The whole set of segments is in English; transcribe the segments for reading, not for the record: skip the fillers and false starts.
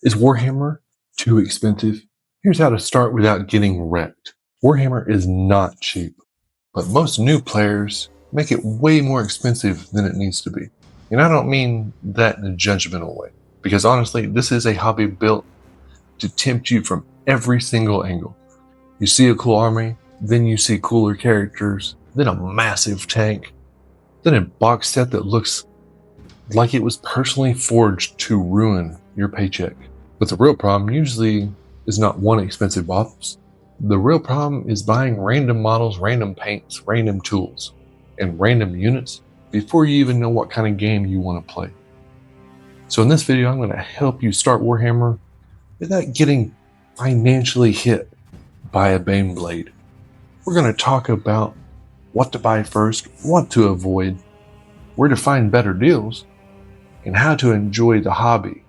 Is Warhammer too expensive? Here's how to start without getting wrecked. Warhammer is not cheap, but most new players make it way more expensive than it needs to be. And I don't mean that in a judgmental way, because honestly, this is a hobby built to tempt you from every single angle. You see a cool army, then you see cooler characters, then a massive tank, then a box set that looks like it was personally forged to ruin your paycheck. But the real problem usually is not one expensive box. The real problem is buying random models, random paints, random tools, and random units before you even know what kind of game you want to play. So in this video, I'm going to help you start Warhammer without getting financially hit by a Bane blade. We're going to talk about what to buy first, what to avoid, where to find better deals, and how to enjoy the hobby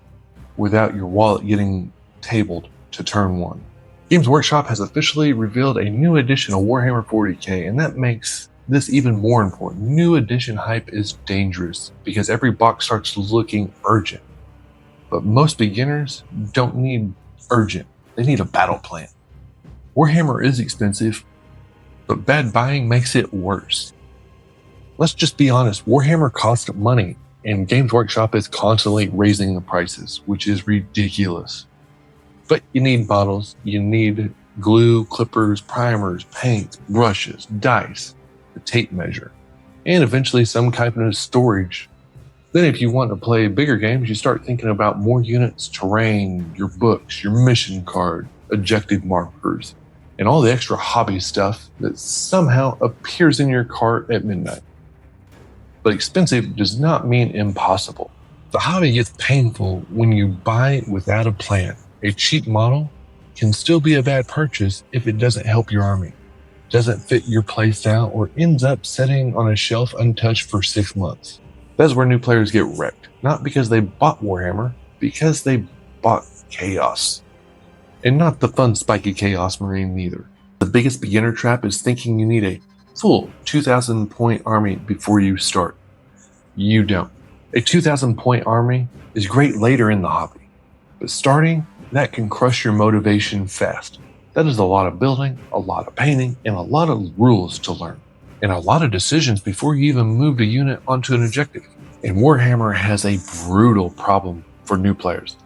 without your wallet getting tabled to turn one. Games Workshop has officially revealed a new edition of Warhammer 40k, and that makes this even more important. New edition hype is dangerous because every box starts looking urgent. But most beginners don't need urgent, they need a battle plan. Warhammer is expensive, but bad buying makes it worse. Let's just be honest, Warhammer costs money, and Games Workshop is constantly raising the prices, which is ridiculous. But you need bottles, you need glue, clippers, primers, paints, brushes, dice, a tape measure, and eventually some kind of storage. Then if you want to play bigger games, you start thinking about more units, terrain, your books, your mission card, objective markers, and all the extra hobby stuff that somehow appears in your cart at midnight. But expensive does not mean impossible. The hobby gets painful when you buy without a plan. A cheap model can still be a bad purchase if it doesn't help your army, doesn't fit your playstyle, or ends up sitting on a shelf untouched for 6 months. That's where new players get wrecked. Not because they bought Warhammer, because they bought chaos. And not the fun spiky chaos marine neither. The biggest beginner trap is thinking you need a full 2,000 point army before you start. You don't. A 2,000 point army is great later in the hobby, but starting, that can crush your motivation fast. That is a lot of building, a lot of painting, and a lot of rules to learn, and a lot of decisions before you even move a unit onto an objective. And Warhammer has a brutal problem for new players.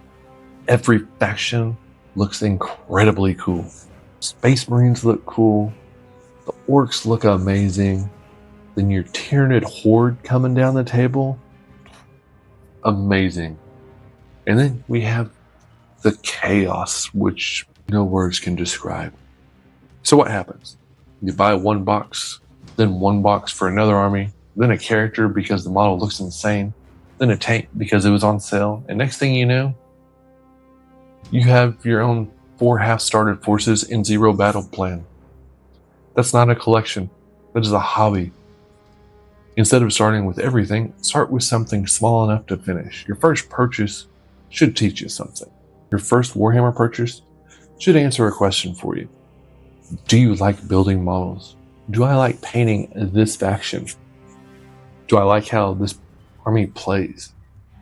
Every faction looks incredibly cool. Space Marines look cool. The orcs look amazing. Then your Tyranid horde coming down the table. Amazing. And then we have the chaos, which no words can describe. So what happens? You buy one box, then one box for another army, then a character because the model looks insane, then a tank because it was on sale, and next thing you know, you have your own 4 half-started forces in 0 battle plan. That's not a collection, that is a hobby. Instead of starting with everything, start with something small enough to finish. Your first purchase should teach you something. Your first Warhammer purchase should answer a question for you. Do you like building models? Do I like painting this faction? Do I like how this army plays?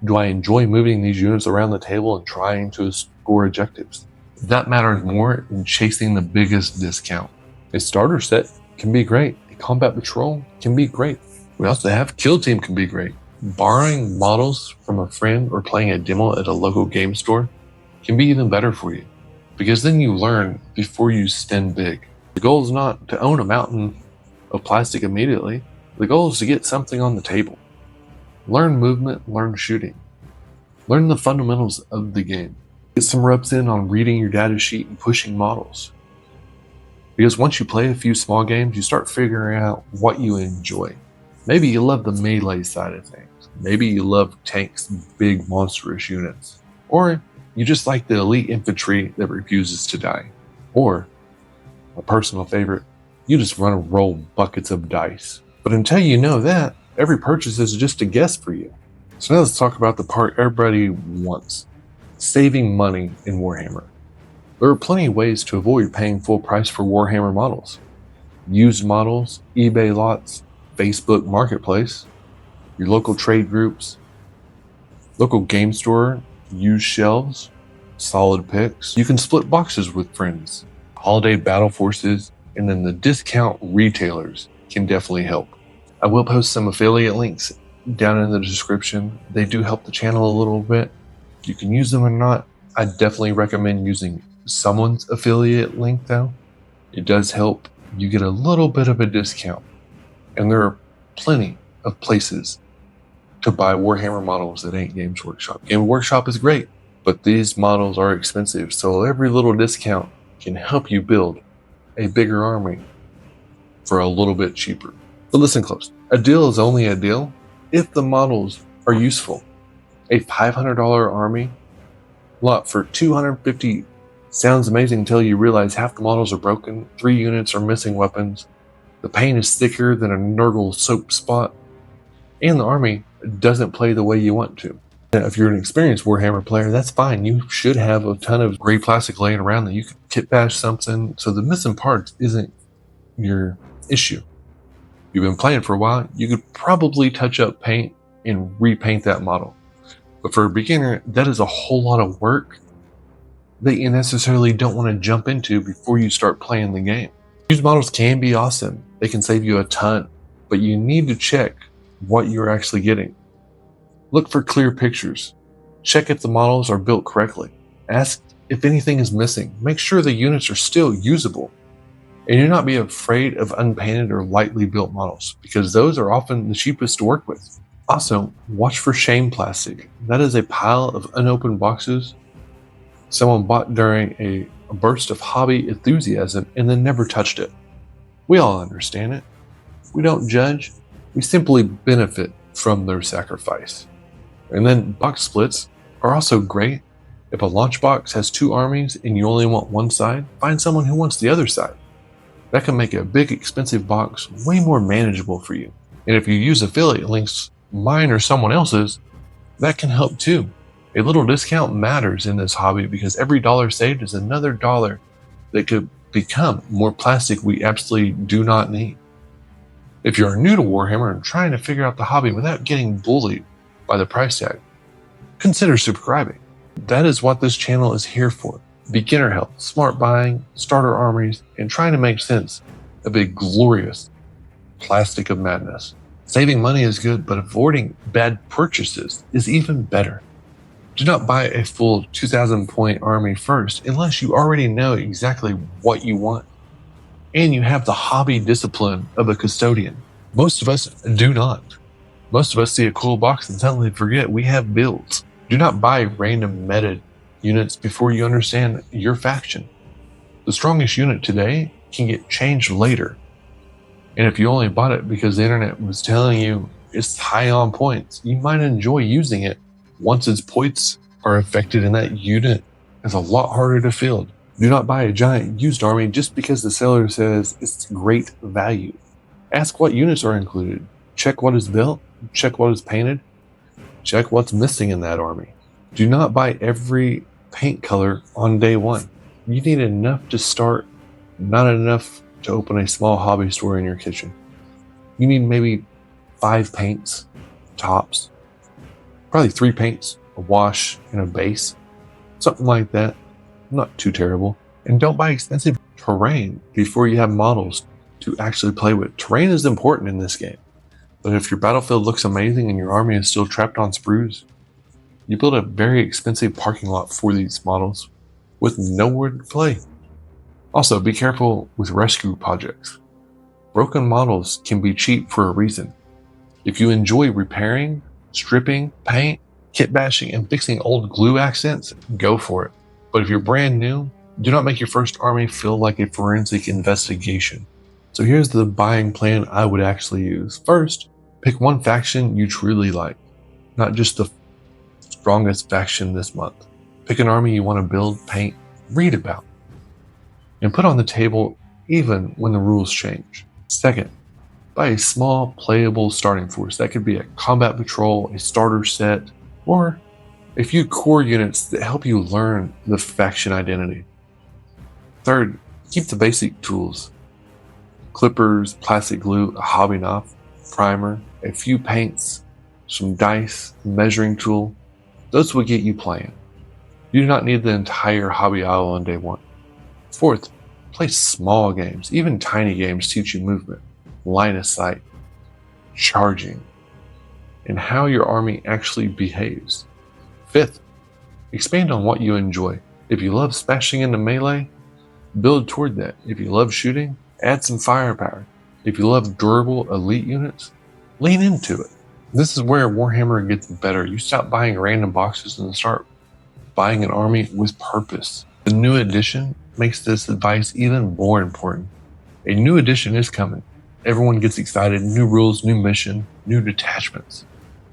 Do I enjoy moving these units around the table and trying to score objectives? That matters more than chasing the biggest discount. A starter set can be great. A combat patrol can be great. We also have Kill Team can be great. Borrowing models from a friend or playing a demo at a local game store can be even better for you, because then you learn before you spend big. The goal is not to own a mountain of plastic immediately. The goal is to get something on the table. Learn movement, learn shooting. Learn the fundamentals of the game. Get some reps in on reading your data sheet and pushing models. Because once you play a few small games, you start figuring out what you enjoy. Maybe you love the melee side of things. Maybe you love tanks, big monstrous units. Or you just like the elite infantry that refuses to die. Or, a personal favorite, you just want to roll buckets of dice. But until you know that, every purchase is just a guess for you. So now let's talk about the part everybody wants. Saving money in Warhammer. There are plenty of ways to avoid paying full price for Warhammer models. Used models, eBay lots, Facebook Marketplace, your local trade groups, local game store, used shelves, solid picks. You can split boxes with friends. Holiday battle forces, and then the discount retailers can definitely help. I will post some affiliate links down in the description. They do help the channel a little bit. You can use them or not. I definitely recommend using someone's affiliate link though. It does help. You get a little bit of a discount. And there are plenty of places to buy Warhammer models that ain't Games Workshop. Games Workshop is great, but these models are expensive, so every little discount can help you build a bigger army for a little bit cheaper. But listen close, a deal is only a deal if the models are useful. A $500 army lot for $250 sounds amazing until you realize half the models are broken, 3 units are missing weapons, the paint is thicker than a Nurgle soap spot, and the army doesn't play the way you want to. Now, if you're an experienced Warhammer player, that's fine. You should have a ton of gray plastic laying around that you could kit bash something, so the missing parts isn't your issue. You've been playing for a while, you could probably touch up paint and repaint that model. But for a beginner, that is a whole lot of work that you necessarily don't want to jump into before you start playing the game. Used models can be awesome. They can save you a ton, but you need to check what you're actually getting. Look for clear pictures. Check if the models are built correctly. Ask if anything is missing. Make sure the units are still usable. And do not be afraid of unpainted or lightly built models, because those are often the cheapest to work with. Also, watch for shame plastic. That is a pile of unopened boxes someone bought during a burst of hobby enthusiasm and then never touched it. We all understand it. We don't judge. We simply benefit from their sacrifice. And then box splits are also great. If a launch box has 2 armies and you only want one side, find someone who wants the other side. That can make a big expensive box way more manageable for you. And if you use affiliate links, mine or someone else's, that can help too. A little discount matters in this hobby because every dollar saved is another dollar that could become more plastic we absolutely do not need. If you're new to Warhammer and trying to figure out the hobby without getting bullied by the price tag, consider subscribing. That is what this channel is here for. Beginner help, smart buying, starter armies, and trying to make sense of a glorious plastic of madness. Saving money is good, but avoiding bad purchases is even better. Do not buy a full 2,000 point army first unless you already know exactly what you want and you have the hobby discipline of a custodian. Most of us do not. Most of us see a cool box and suddenly forget we have builds. Do not buy random meta units before you understand your faction. The strongest unit today can get changed later. And if you only bought it because the internet was telling you it's high on points, you might enjoy using it once its points are affected and that unit is a lot harder to field. Do not buy a giant used army just because the seller says it's great value. Ask what units are included. Check what is built. Check what is painted. Check what's missing in that army. Do not buy every paint color on day one. You need enough to start, not enough to open a small hobby store in your kitchen. You need maybe 5 paints, tops. Probably 3 paints, a wash, and a base. Something like that. Not too terrible. And don't buy expensive terrain before you have models to actually play with. Terrain is important in this game. But if your battlefield looks amazing and your army is still trapped on sprues, you build a very expensive parking lot for these models with nowhere to play. Also, be careful with rescue projects. Broken models can be cheap for a reason. If you enjoy repairing, stripping, paint, kit bashing, and fixing old glue accents, go for it. But if you're brand new, do not make your first army feel like a forensic investigation. So here's the buying plan I would actually use. First, pick one faction you truly like, not just the strongest faction this month. Pick an army you want to build, paint, read about, and put on the table even when the rules change. Second, buy a small playable starting force. That could be a combat patrol, a starter set, or a few core units that help you learn the faction identity. Third, keep the basic tools. Clippers, plastic glue, a hobby knot, primer, a few paints, some dice, measuring tool. Those will get you playing. You do not need the entire hobby isle on day one. Fourth, play small games. Even tiny games teach you movement, line of sight, charging, and how your army actually behaves. Fifth, expand on what you enjoy. If you love smashing into melee, build toward that. If you love shooting, add some firepower. If you love durable elite units, lean into it. This is where Warhammer gets better. You stop buying random boxes and start buying an army with purpose. The new edition makes this advice even more important. A new edition is coming. Everyone gets excited. New rules, new mission, new detachments.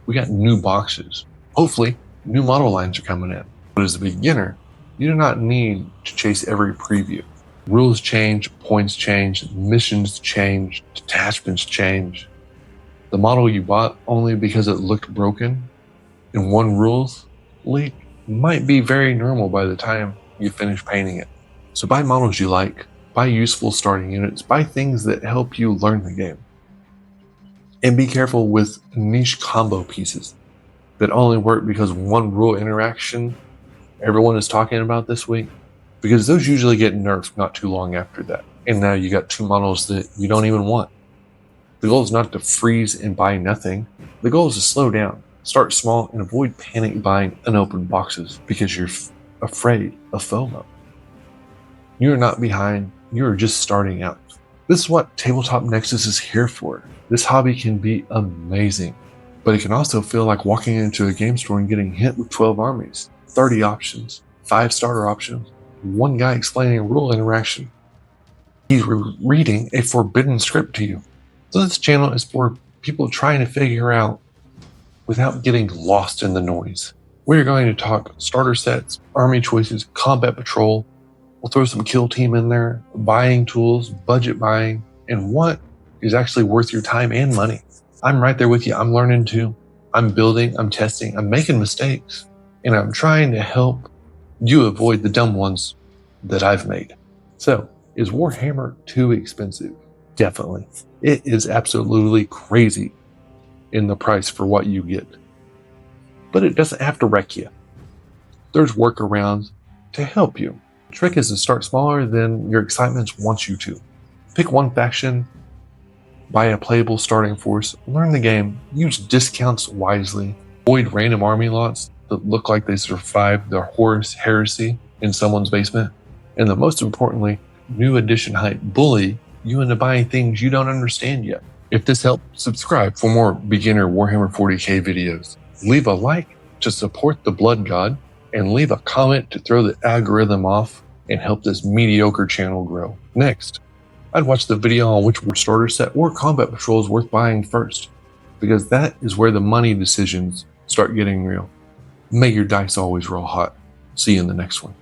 We got new boxes. Hopefully, new model lines are coming in. But as a beginner, you do not need to chase every preview. Rules change, points change, missions change, detachments change. The model you bought only because it looked broken in one rules leak might be very normal by the time you finish painting it. So buy models you like, buy useful starting units, buy things that help you learn the game. And be careful with niche combo pieces that only work because one rule interaction everyone is talking about this week, because those usually get nerfed not too long after that. And now you got two models that you don't even want. The goal is not to freeze and buy nothing. The goal is to slow down, start small, and avoid panic buying unopened boxes because you're afraid of FOMO. You are not behind, you are just starting out. This is what Tabletop Nexus is here for. This hobby can be amazing, but it can also feel like walking into a game store and getting hit with 12 armies, 30 options, 5 starter options, one guy explaining a rule interaction. He's reading a forbidden script to you. So this channel is for people trying to figure out without getting lost in the noise. We're going to talk starter sets, army choices, combat patrol. We'll throw some kill team in there, buying tools, budget buying, and what is actually worth your time and money. I'm right there with you. I'm learning too. I'm building, I'm testing, I'm making mistakes, and I'm trying to help you avoid the dumb ones that I've made. So, is Warhammer too expensive? Definitely. It is absolutely crazy in the price for what you get. But it doesn't have to wreck you. There's workarounds to help you. The trick is to start smaller than your excitement wants you to. Pick one faction, buy a playable starting force, learn the game, use discounts wisely, avoid random army lots that look like they survived the Horus heresy in someone's basement, and the most importantly, new edition hype bully you into buying things you don't understand yet. If this helped, subscribe for more beginner Warhammer 40k videos. Leave a like to support the Blood God, and leave a comment to throw the algorithm off and help this mediocre channel grow. Next, I'd watch the video on which starter set or combat patrol is worth buying first, because that is where the money decisions start getting real. May your dice always roll hot. See you in the next one.